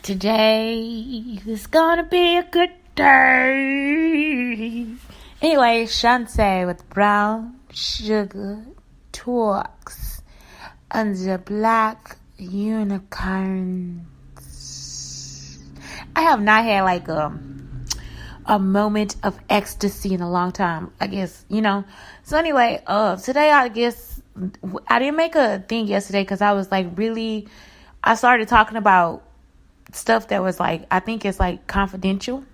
Today is gonna be a good day. Anyway, Shantae with brown sugar talks and the black unicorns. I have not had like a moment of ecstasy in a long time, I guess, So anyway, today I guess I didn't make a thing yesterday because I was like I started talking about stuff that was like, I think it's like confidential.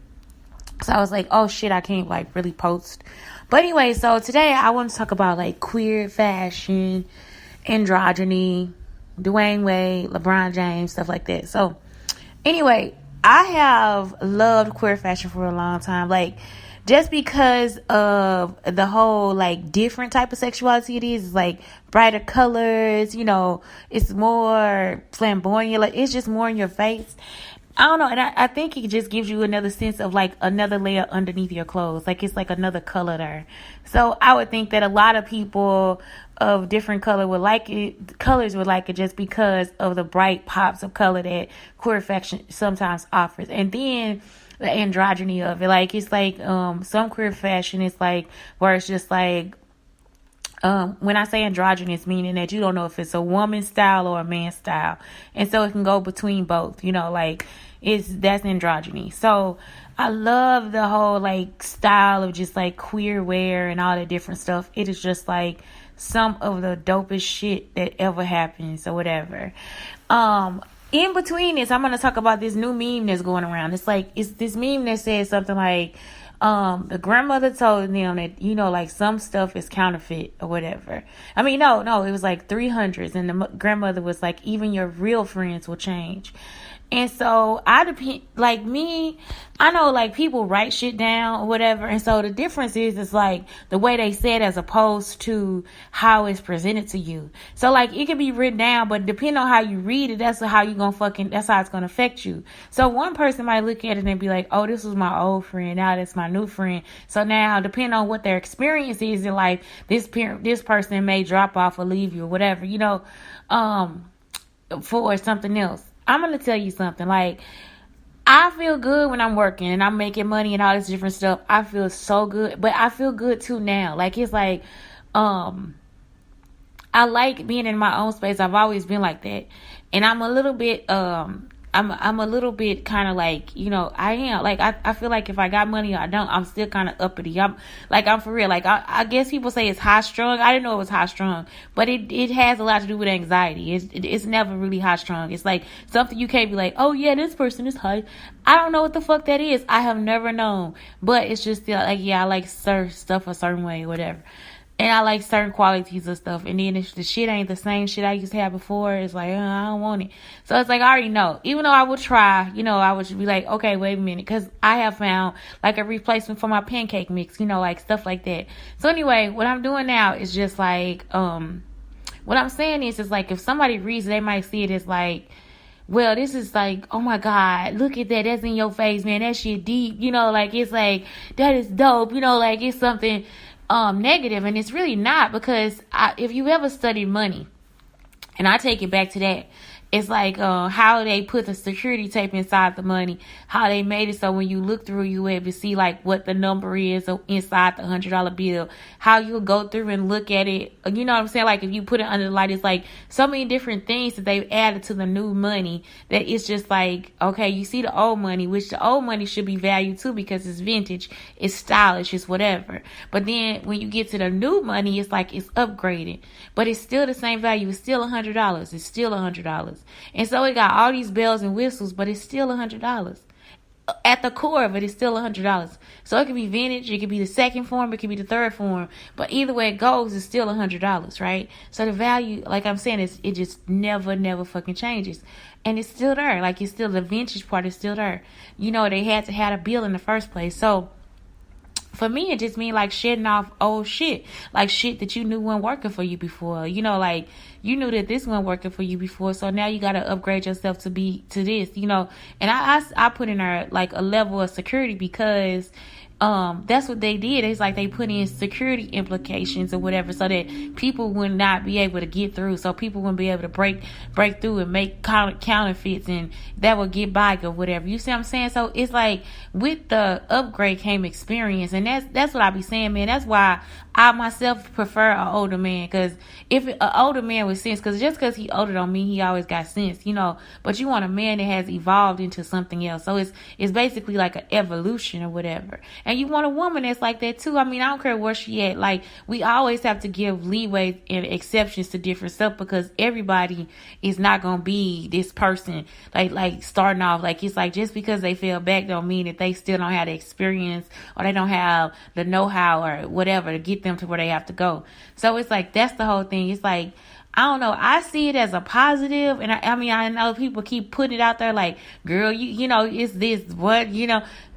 So I was like, oh shit, I can't like really post. But anyway, so today I want to talk about like queer fashion, androgyny, Dwayne-Wade, LeBron James, stuff like that. So anyway, I have loved queer fashion for a long time. Like, just because of the whole like different type of sexuality it is, like brighter colors, it's more flamboyant, like it's just more in your face. I don't know, and I think it just gives you another sense of like another layer underneath your clothes, like it's like another color there. So I would think that a lot of people of different colors would like it just because of the bright pops of color that queer fashion sometimes offers. And then the androgyny of it, like it's like some queer fashion is like where it's just like when I say androgynous, meaning that you don't know if it's a woman style or a man style, and so it can go between both, like that's androgyny. So I love the whole like style of just like queer wear and all the different stuff. It is just like some of the dopest shit that ever happens or whatever. In between this, I'm going to talk about this new meme that's going around. It's this meme that says something like, the grandmother told them that, like some stuff is counterfeit or whatever. I mean, no, it was like 300s. And the grandmother was like, even your real friends will change. And so I know like people write shit down or whatever. And so the difference is like the way they say it as opposed to how it's presented to you. So like it can be written down, but depending on how you read it, that's how it's going to affect you. So one person might look at it and be like, oh, this was my old friend. Now that's my new friend. So now depending on what their experience is in life, this person may drop off or leave you or whatever, for something else. I'm going to tell you something. Like, I feel good when I'm working and I'm making money and all this different stuff. I feel so good. But I feel good too now. Like, it's like, I like being in my own space. I've always been like that. And I'm a little bit, I'm a little bit kind of like, I am. Like, I feel like if I got money or I don't, I'm still kind of uppity. I'm for real. Like, I guess people say it's high strung. I didn't know it was high strung. But it has a lot to do with anxiety. It's never really high strung. It's like something you can't be like, oh, yeah, this person is high. I don't know what the fuck that is. I have never known. But it's just like, yeah, I like stuff a certain way or whatever. And I like certain qualities of stuff. And then if the shit ain't the same shit I used to have before, it's like, I don't want it. So it's like, I already know. Even though I would try, I would be like, okay, wait a minute. Because I have found like a replacement for my pancake mix, like stuff like that. So anyway, what I'm doing now is just like, what I'm saying is like, if somebody reads it, they might see it as like, well, this is like, oh my God, look at that. That's in your face, man. That shit deep. Like, it's like, that is dope. Like, it's something negative, and it's really not, because if you ever studied money, and I take it back to that, it's like how they put the security tape inside the money, how they made it so when you look through, you able to see like what the number is inside the $100 bill, how you'll go through and look at it. You know what I'm saying? Like if you put it under the light, it's like so many different things that they've added to the new money that it's just like, okay, you see the old money, which the old money should be valued too because it's vintage, it's stylish, it's whatever. But then when you get to the new money, it's like it's upgraded, but it's still the same value. It's still $100. It's still $100. And so it got all these bells and whistles, but it's still $100. At the core of it, it's still $100. So it could be vintage, it could be the second form, it could be the third form, but either way it goes, it's still $100, right? So the value, like I'm saying, it just never fucking changes. And it's still there. Like, it's still, the vintage part is still there. They had to have a bill in the first place. So for me, it just means like shedding off old shit, like shit that you knew wasn't working for you before. Like you knew that this wasn't working for you before, so now you got to upgrade yourself to this. And I put in there like a level of security because that's what they did. It's like they put in security implications or whatever, so that people would not be able to get through. So people wouldn't be able to break through and make counterfeits, and that would get by or whatever. You see what I'm saying? So it's like with the upgrade came experience, and that's what I be saying, man. That's why I myself prefer an older man, because if an older man with sense, because just because he older don't mean he always got sense, but you want a man that has evolved into something else. So it's basically like an evolution or whatever. And you want a woman that's like that too. I mean, I don't care where she at. Like, we always have to give leeway and exceptions to different stuff, because everybody is not gonna be this person like starting off. Like, it's like just because they fell back don't mean that they still don't have the experience, or they don't have the know-how or whatever to get them to where they have to go. So it's like, that's the whole thing. It's like, I don't know. I see it as a positive, and I mean, I know people keep putting it out there like, girl, you know, it's this, what,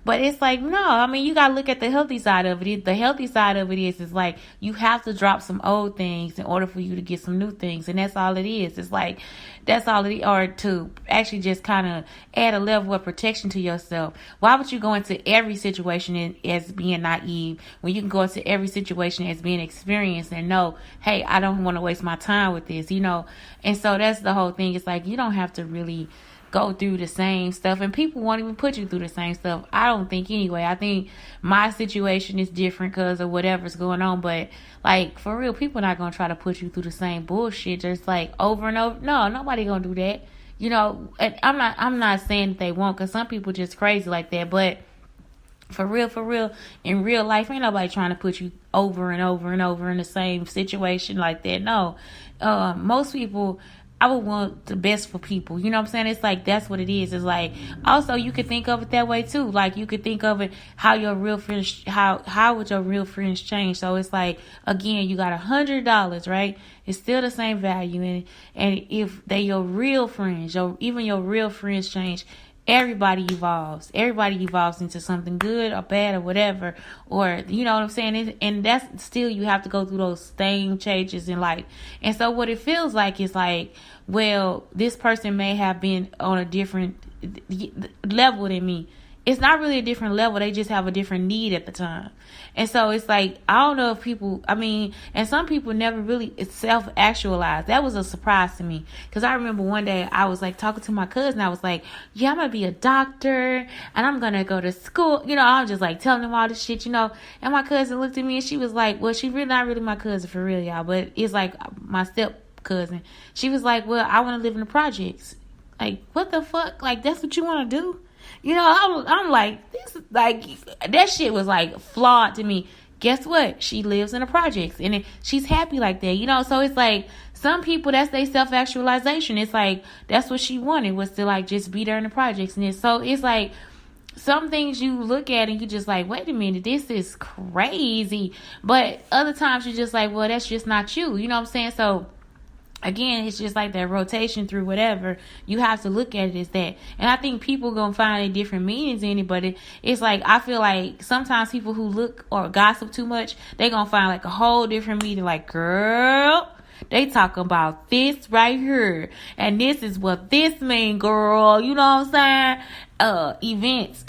but it's like, no, I mean, you got to look at the healthy side of it. The healthy side of it is like, you have to drop some old things in order for you to get some new things. And that's all it is. It's like, that's all it is. Or to actually just kind of add a level of protection to yourself. Why would you go into every situation as being naive when you can go into every situation as being experienced and know, hey, I don't want to waste my time with this, And so that's the whole thing. It's like, you don't have to really go through the same stuff, and people won't even put you through the same stuff. I don't think anyway. I think my situation is different because of whatever's going on, but like, for real, people not gonna try to put you through the same bullshit just like over and over. No, nobody gonna do that. And I'm not saying that they won't, because some people just crazy like that, but for real, in real life, ain't nobody trying to put you over and over and over in the same situation like that. No, most people, I would want the best for people. You know what I'm saying? It's like, that's what it is. It's like, also, you could think of it that way too. Like, you could think of it how your real friends, how would your real friends change? So it's like, again, you got $100, right? It's still the same value. And if they your real friends, even your real friends change, everybody evolves. Everybody evolves into something good or bad or whatever. Or, you know what I'm saying? And that's still, you have to go through those same changes in life. And so what it feels like is like, well, this person may have been on a different level than me. It's not really a different level. They just have a different need at the time. And so it's like, I don't know if people, I mean, and some people never really self-actualize. That was a surprise to me. Because I remember one day I was like talking to my cousin. I was like, yeah, I'm going to be a doctor and I'm going to go to school. I was just like telling him all this shit, And my cousin looked at me and she was like, well, she really not really my cousin for real, y'all. But it's like my step cousin. She was like, well, I want to live in the projects. Like, what the fuck? Like, that's what you want to do? I'm like, this, like, that shit was like flawed to me. Guess what? She lives in the projects and she's happy like that, So it's like, some people, that's their self-actualization. It's like, that's what she wanted, was to like just be there in the projects. And so it's like, some things you look at and you just like, wait a minute, this is crazy. But other times you're just like, well, that's just not you. You know what I'm saying? So again, it's just like that rotation through whatever. You have to look at it as that. And I think people gonna find different meanings in it, but it's like, I feel like sometimes people who look or gossip too much, they gonna find like a whole different meaning. Like, girl, they talk about this right here, and this is what this mean, girl. You know what I'm saying? Events.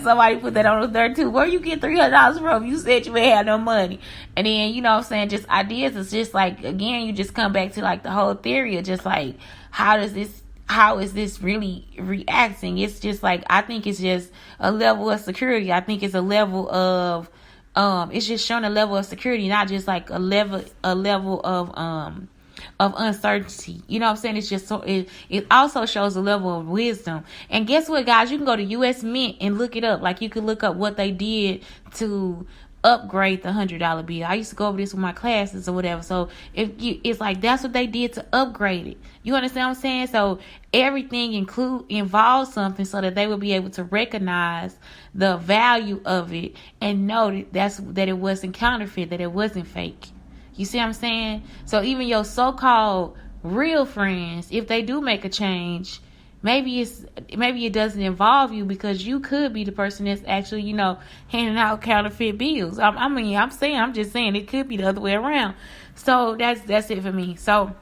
Somebody put that on the third too. Where you get $300 from? You said you ain't had no money. And then, you know what I'm saying, just ideas. It's just like, again, you just come back to like the whole theory of just like, how is this really reacting? It's just like, I think it's just a level of security. I think it's a level of it's just showing a level of security, not just like a level of uncertainty. You know what I'm saying? It's just so it also shows a level of wisdom. And guess what, guys? You can go to US Mint and look it up. Like, you can look up what they did to upgrade the $100 bill. I used to go over this with my classes or whatever. So it's like, that's what they did to upgrade it. You understand what I'm saying? So everything involves something, so that they will be able to recognize the value of it and know that it wasn't counterfeit, that it wasn't fake. You see what I'm saying? So even your so-called real friends, if they do make a change, maybe it doesn't involve you, because you could be the person that's actually, handing out counterfeit bills. I'm just saying it could be the other way around. So that's it for me. So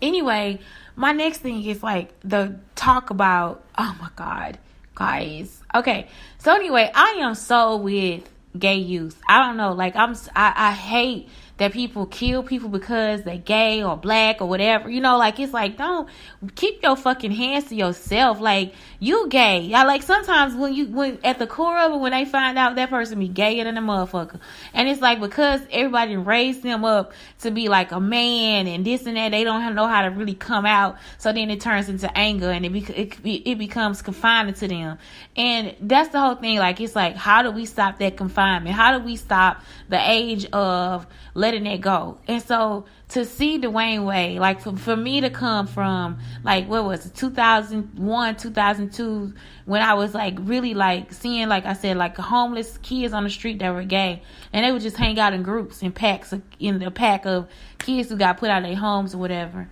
anyway, my next thing is like the talk about, oh my God, guys. Okay, so anyway, I am so with gay youth. I don't know, like I hate that people kill people because they gay or black or whatever. You know, like it's like, don't keep your fucking hands to yourself. Like, you gay. I like sometimes when at the core of it, when they find out that person be gayer than a motherfucker, and it's like because everybody raised them up to be like a man and this and that, they don't know how to really come out. So then it turns into anger and it becomes confining to them. And that's the whole thing. Like, it's like, how do we stop that confinement? How do we stop the age of letting it go? And so to see dwayne-wade, like for me to come from like, what was it, 2001, 2002, when I was like really like seeing, like I said, like homeless kids on the street that were gay, and they would just hang out in groups and packs in the pack of kids who got put out of their homes or whatever,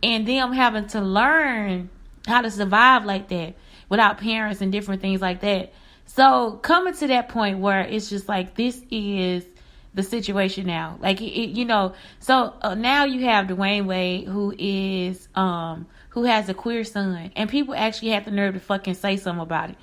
and them having to learn how to survive like that without parents and different things like that. So coming to that point where it's just like, this is the situation now. Like, you know, so now you have dwayne-wade who has a queer son, and people actually have the nerve to fucking say something about it.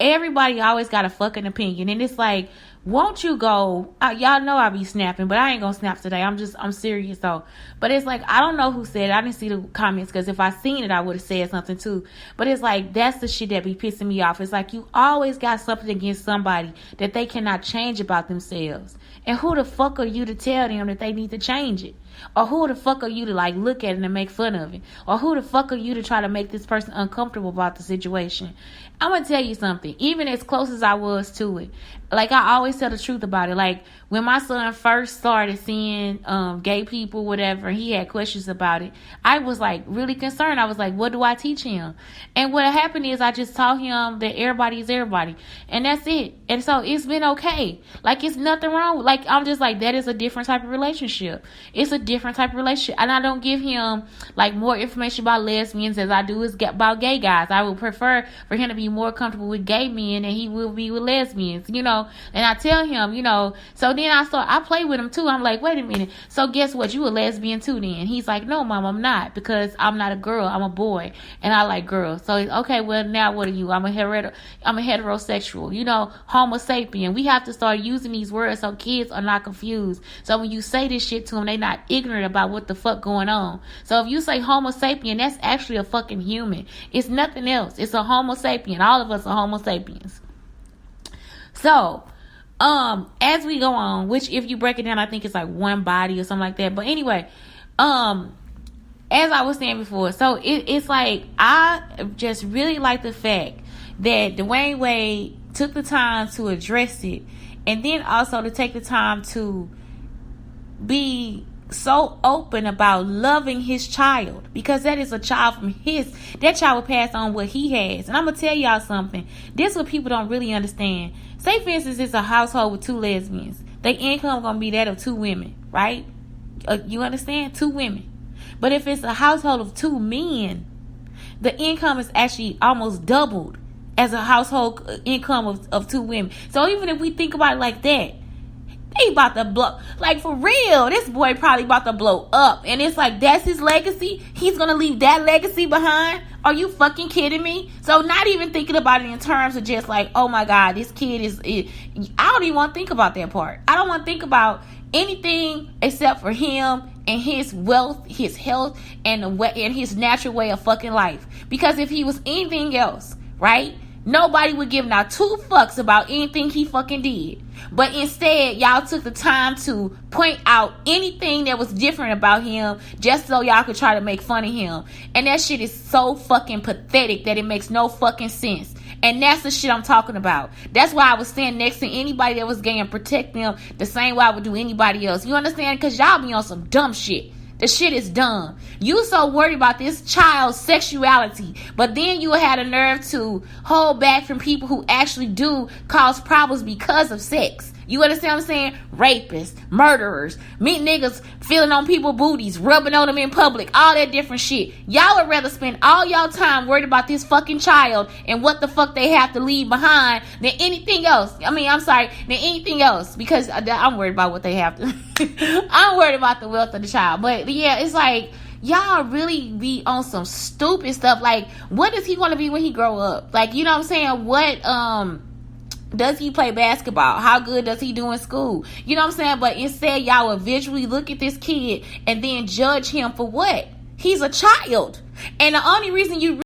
Everybody always got a fucking opinion, and it's like, won't you go, y'all know I be snapping, but I ain't gonna snap today. I'm serious though. But it's like, I don't know who said it. I didn't see the comments, because if I seen it, I would have said something too. But it's like, that's the shit that be pissing me off. It's like, you always got something against somebody that they cannot change about themselves. And who the fuck are you to tell them that they need to change it? Or who the fuck are you to like look at it and make fun of it? Or who the fuck are you to try to make this person uncomfortable about the situation? I'm gonna tell you something. Even as close as I was to it, like, I always tell the truth about it. Like, when my son first started seeing gay people, whatever, he had questions about it, I was like really concerned. I was like, what do I teach him? And what happened is, I just taught him that everybody is everybody, and that's it. And so it's been okay. Like, it's nothing wrong. Like, I'm just like, that is a different type of relationship. It's a different type of relationship. And I don't give him like more information about lesbians as I do about gay guys. I would prefer for him to be more comfortable with gay men than he will be with lesbians, you know. And I tell him, you know, so then I play with him too. I'm like, wait a minute, so guess what, you a lesbian too then? He's like, no mom, I'm not, because I'm not a girl, I'm a boy, and I like girls. So okay, well, now what are you? I'm a heterosexual, you know, homo sapien. We have to start using these words so kids are not confused. So when you say this shit to them, they not ignorant about what the fuck going on. So if you say homo sapien, that's actually a fucking human. It's nothing else. It's a homo sapien. All of us are homo sapiens. So, as we go on, which if you break it down, I think it's like one body or something like that. But anyway, as I was saying before, so it's like, I just really like the fact that dwayne-wade took the time to address it, and then also to take the time to be so open about loving his child, because that is a child from that child will pass on what he has. And I'm gonna tell y'all something, this is what people don't really understand. Say for instance, it's a household with two lesbians, their income gonna be that of two women, right? You understand? Two women. But if it's a household of two men, the income is actually almost doubled as a household income of two women. So even if we think about it like that, they about to blow, like, for real, this boy probably about to blow up. And it's like, that's his legacy? He's gonna leave that legacy behind? Are you fucking kidding me? So not even thinking about it in terms of just like, oh my God, this kid I don't even want to think about that part. I don't want to think about anything except for him and his wealth, his health, and his natural way of fucking life. Because if he was anything else, right, nobody would give now two fucks about anything he fucking did. But instead, y'all took the time to point out anything that was different about him just so y'all could try to make fun of him. And that shit is so fucking pathetic that it makes no fucking sense. And that's the shit I'm talking about. That's why I was standing next to anybody that was gay and protect them the same way I would do anybody else. You understand? Because y'all be on some dumb shit. The shit is dumb. You so worried about this child's sexuality, but then you had a nerve to hold back from people who actually do cause problems because of sex. You understand what I'm saying? Rapists, murderers, meet niggas feeling on people's booties, rubbing on them in public, all that different shit. Y'all would rather spend all y'all time worried about this fucking child and what the fuck they have to leave behind than anything else. Than anything else, because I'm worried about what they have to. I'm worried about the wealth of the child. But yeah, it's like, y'all really be on some stupid stuff. Like, what is he going to be when he grow up? Like, you know what I'm saying? What, does he play basketball? How good does he do in school? You know what I'm saying? But instead, y'all will visually look at this kid and then judge him for what? He's a child. And the only reason you